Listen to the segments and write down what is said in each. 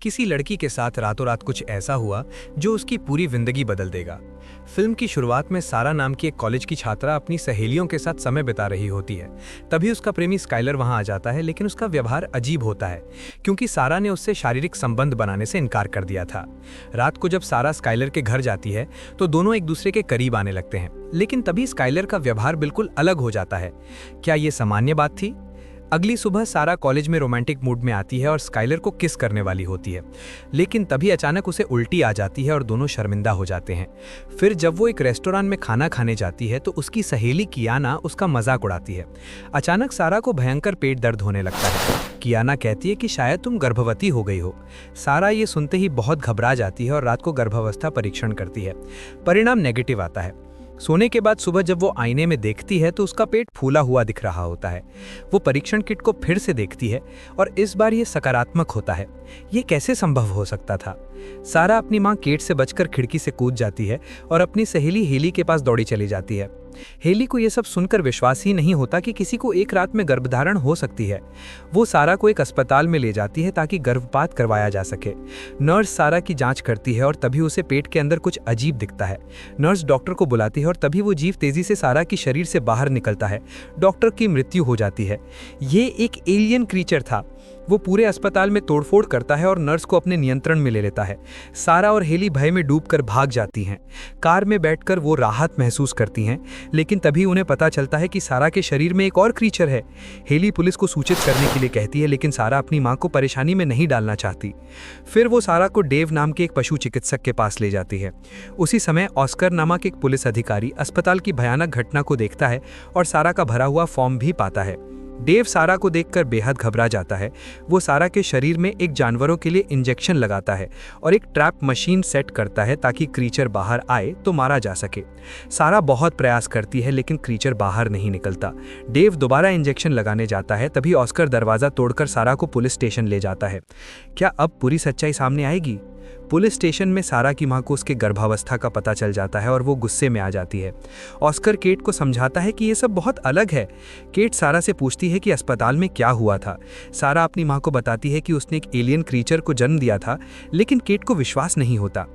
किसी लड़की के साथ रातों रात कुछ ऐसा हुआ जो उसकी पूरी जिंदगी बदल देगा। फिल्म की शुरुआत में सारा नाम की एक कॉलेज की छात्रा अपनी सहेलियों के साथ समय बिता रही होती है। तभी उसका प्रेमी स्काइलर वहां आ जाता है, लेकिन उसका व्यवहार अजीब होता है क्योंकि सारा ने उससे शारीरिक संबंध बनाने से इनकार कर दिया था। रात को जब सारा स्काइलर के घर जाती है तो दोनों एक दूसरे के करीब आने लगते हैं, लेकिन तभी स्काइलर का व्यवहार बिल्कुल अलग हो जाता है। क्या ये सामान्य बात थी? अगली सुबह सारा कॉलेज में रोमांटिक मूड में आती है और स्काइलर को किस करने वाली होती है, लेकिन तभी अचानक उसे उल्टी आ जाती है और दोनों शर्मिंदा हो जाते हैं। फिर जब वो एक रेस्टोरेंट में खाना खाने जाती है तो उसकी सहेली कियाना उसका मजाक उड़ाती है। अचानक सारा को भयंकर पेट दर्द होने लगता है। कियाना कहती है कि शायद तुम गर्भवती हो गई हो। सारा ये सुनते ही बहुत घबरा जाती है और रात को गर्भावस्था परीक्षण करती है। परिणाम नेगेटिव आता है। सोने के बाद सुबह जब वो आईने में देखती है तो उसका पेट फूला हुआ दिख रहा होता है। वो परीक्षण किट को फिर से देखती है और इस बार ये सकारात्मक होता है। ये कैसे संभव हो सकता था? सारा अपनी मां केट से बचकर खिड़की से कूद जाती है और अपनी सहेली हेली के पास दौड़ी चली जाती है। हेली को यह सब सुनकर विश्वास ही नहीं होता कि किसी को एक रात में गर्भधारण हो सकती है। वो सारा को एक अस्पताल में ले जाती है ताकि गर्भपात करवाया जा सके। नर्स सारा की जांच करती है और तभी उसे पेट के अंदर कुछ अजीब दिखता है। नर्स डॉक्टर को बुलाती है और तभी वो जीव तेजी से सारा की शरीर से बाहर निकलता है। डॉक्टर की मृत्यु हो जाती है। ये एक एलियन क्रीचर था। वो पूरे अस्पताल में तोड़फोड़ करता है और नर्स को अपने नियंत्रण में ले लेता है। सारा और हेली भय में डूबकर भाग जाती हैं। कार में बैठकर वो राहत महसूस करती हैं, लेकिन तभी उन्हें पता चलता है कि सारा के शरीर में एक और क्रीचर है। हेली पुलिस को सूचित करने के लिए कहती है, लेकिन सारा अपनी मां को परेशानी में नहीं डालना चाहती। फिर वो सारा को डेव नाम के एक पशु चिकित्सक के पास ले जाती है। उसी समय ऑस्कर नामक एक पुलिस अधिकारी अस्पताल की भयानक घटना को देखता है और सारा का भरा हुआ फॉर्म भी पाता है। डेव सारा को देखकर बेहद घबरा जाता है। वो सारा के शरीर में एक जानवरों के लिए इंजेक्शन लगाता है और एक ट्रैप मशीन सेट करता है ताकि क्रीचर बाहर आए तो मारा जा सके। सारा बहुत प्रयास करती है, लेकिन क्रीचर बाहर नहीं निकलता। डेव दोबारा इंजेक्शन लगाने जाता है, तभी ऑस्कर दरवाजा तोड़कर सारा को पुलिस स्टेशन ले जाता है। क्या अब पूरी सच्चाई सामने आएगी? पुलिस स्टेशन में सारा की मां को उसके गर्भावस्था का पता चल जाता है और वो गुस्से में आ जाती है। ऑस्कर केट को समझाता है कि ये सब बहुत अलग है। केट सारा से पूछती है कि अस्पताल में क्या हुआ था। सारा अपनी मां को बताती है कि उसने एक एलियन क्रीचर को जन्म दिया था, लेकिन केट को विश्वास नहीं होता।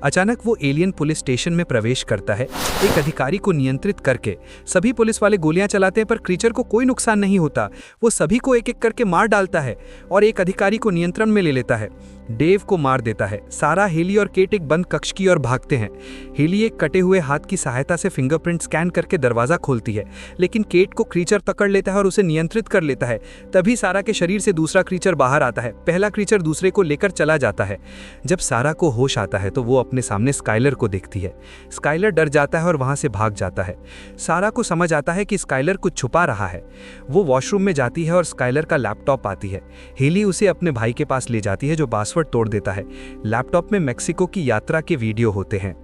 अचानक वो एलियन पुलिस स्टेशन में प्रवेश करता है। एक अधिकारी को नियंत्रित करके सभी पुलिस वाले गोलियां चलाते हैं, पर क्रीचर को कोई नुकसान नहीं होता। वो सभी को एक एक करके मार डालता है और एक अधिकारी को नियंत्रण में ले लेता है। डेव को मार देता है। सारा, हेली और केट एक बंद कक्ष की ओर भागते हैं। हेली एक कटे हुए हाथ की सहायता से फिंगरप्रिंट स्कैन करके दरवाजा खोलती है, लेकिन केट को क्रीचर पकड़ लेता है और उसे नियंत्रित कर लेता है। तभी सारा के शरीर से दूसरा क्रीचर बाहर आता है। पहला क्रीचर दूसरे को लेकर चला जाता है। जब सारा को होश आता है तो वो अपने सामने स्काइलर को देखती है। स्काइलर डर जाता है और वहां से भाग जाता है। सारा को समझ आता है कि स्काइलर कुछ छुपा रहा है। वो वॉशरूम में जाती है और स्काइलर का लैपटॉप आती है। हेली उसे अपने भाई के पास ले जाती है, जो पासवर्ड तोड़ देता है। लैपटॉप में मेक्सिको की यात्रा के वीडियो होते हैं।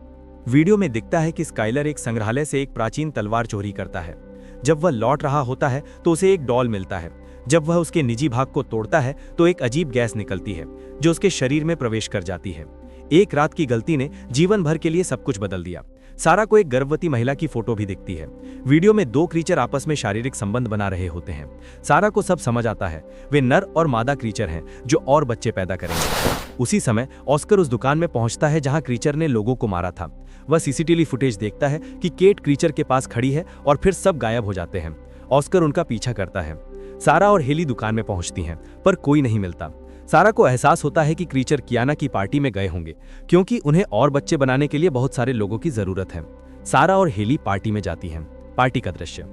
वीडियो में दिखता है कि स्काइलर एक संग्रहालय से एक प्राचीन तलवार चोरी करता है। जब वह लौट रहा होता है तो उसे एक डॉल मिलता है। जब वह उसके निजी भाग को तोड़ता है तो एक अजीब गैस निकलती है जो उसके शरीर में प्रवेश कर जाती है। एक रात की गलती ने जीवन भर के लिए सब कुछ बदल दिया। सारा को एक गर्भवती महिला की फोटो भी दिखती है। वीडियो में दो क्रीचर आपस में शारीरिक संबंध बना रहे होते हैं। सारा को सब समझ आता है। वे नर और मादा क्रीचर हैं जो और बच्चे पैदा करेंगे। उसी समय ऑस्कर उस दुकान में पहुंचता है जहां क्रीचर ने लोगों को मारा था। वह सीसीटीवी फुटेज देखता है कि केट क्रीचर के पास खड़ी है और फिर सब गायब हो जाते हैं। ऑस्कर उनका पीछा करता है। सारा और हेली दुकान में पहुंचती हैं, पर कोई नहीं मिलता। सारा को एहसास होता है कि क्रीचर कियाना की पार्टी में गए होंगे, क्योंकि उन्हें और बच्चे बनाने के लिए बहुत सारे लोगों की जरूरत है। सारा और हेली पार्टी में जाती हैं। पार्टी का दृश्य।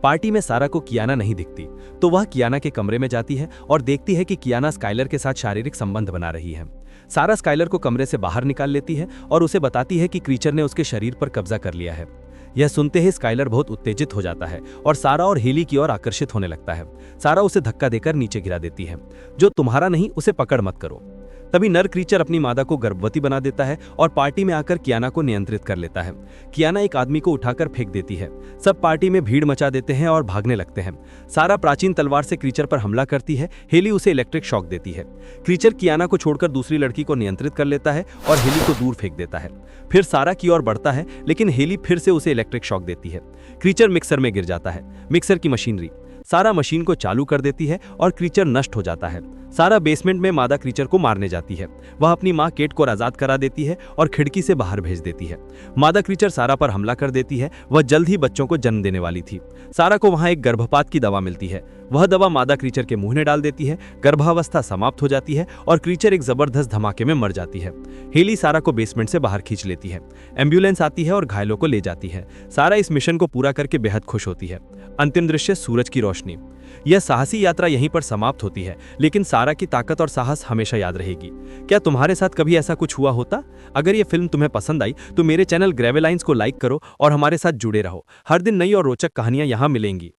पार्टी में सारा को कियाना नहीं दिखती, तो वह कियाना के कमरे में जाती है और देखती है कि कियाना स्काइलर के साथ शारीरिक संबंध बना रही है। सारा स्काइलर को कमरे से बाहर निकाल लेती है और उसे बताती है कि क्रीचर ने उसके शरीर पर कब्जा कर लिया है। यह सुनते ही स्काइलर बहुत उत्तेजित हो जाता है और सारा और हेली की ओर आकर्षित होने लगता है। सारा उसे धक्का देकर नीचे गिरा देती है। जो तुम्हारा नहीं, उसे पकड़ मत करो। तभी नर क्रीचर अपनी मादा को गर्भवती बना देता है और पार्टी में आकर कियाना को नियंत्रित कर लेता है। कियाना एक आदमी को उठाकर फेंक देती है। सब पार्टी में भीड़ मचा देते हैं और भागने लगते हैं। सारा प्राचीन तलवार से क्रीचर पर हमला करती है। हेली उसे इलेक्ट्रिक शॉक देती है। क्रीचर कियाना को छोड़कर दूसरी लड़की को नियंत्रित कर लेता है और हेली को दूर फेंक देता है। फिर सारा की ओर बढ़ता है, लेकिन हेली फिर से उसे इलेक्ट्रिक शॉक देती है। क्रीचर मिक्सर में गिर जाता है। मिक्सर की मशीनरी। सारा मशीन को चालू कर देती है और क्रीचर नष्ट हो जाता है। सारा बेसमेंट में मादा क्रीचर को मारने जाती है। वह अपनी माँ केट को आजाद करा देती है और खिड़की से बाहर भेज देती है। मादा क्रीचर सारा पर हमला कर देती है। वह जल्द ही बच्चों को जन्म देने वाली थी। सारा को वहां एक गर्भपात की दवा मिलती है। वह दवा मादा क्रीचर के मुंह में डाल देती है। गर्भावस्था समाप्त हो जाती है और क्रीचर एक जबरदस्त धमाके में मर जाती है। हेली सारा को बेसमेंट से बाहर खींच लेती है। एम्बुलेंस आती है और घायलों को ले जाती है। सारा इस मिशन को पूरा करके बेहद खुश होती है। अंतिम दृश्य सूरज की रोशनी। यह साहसी यात्रा यहीं पर समाप्त होती है, लेकिन सारा की ताकत और साहस हमेशा याद रहेगी। क्या तुम्हारे साथ कभी ऐसा कुछ हुआ होता? अगर यह फिल्म तुम्हें पसंद आई तो मेरे चैनल ग्रेवेलाइंस को लाइक करो और हमारे साथ जुड़े रहो। हर दिन नई और रोचक कहानियां यहां मिलेंगी।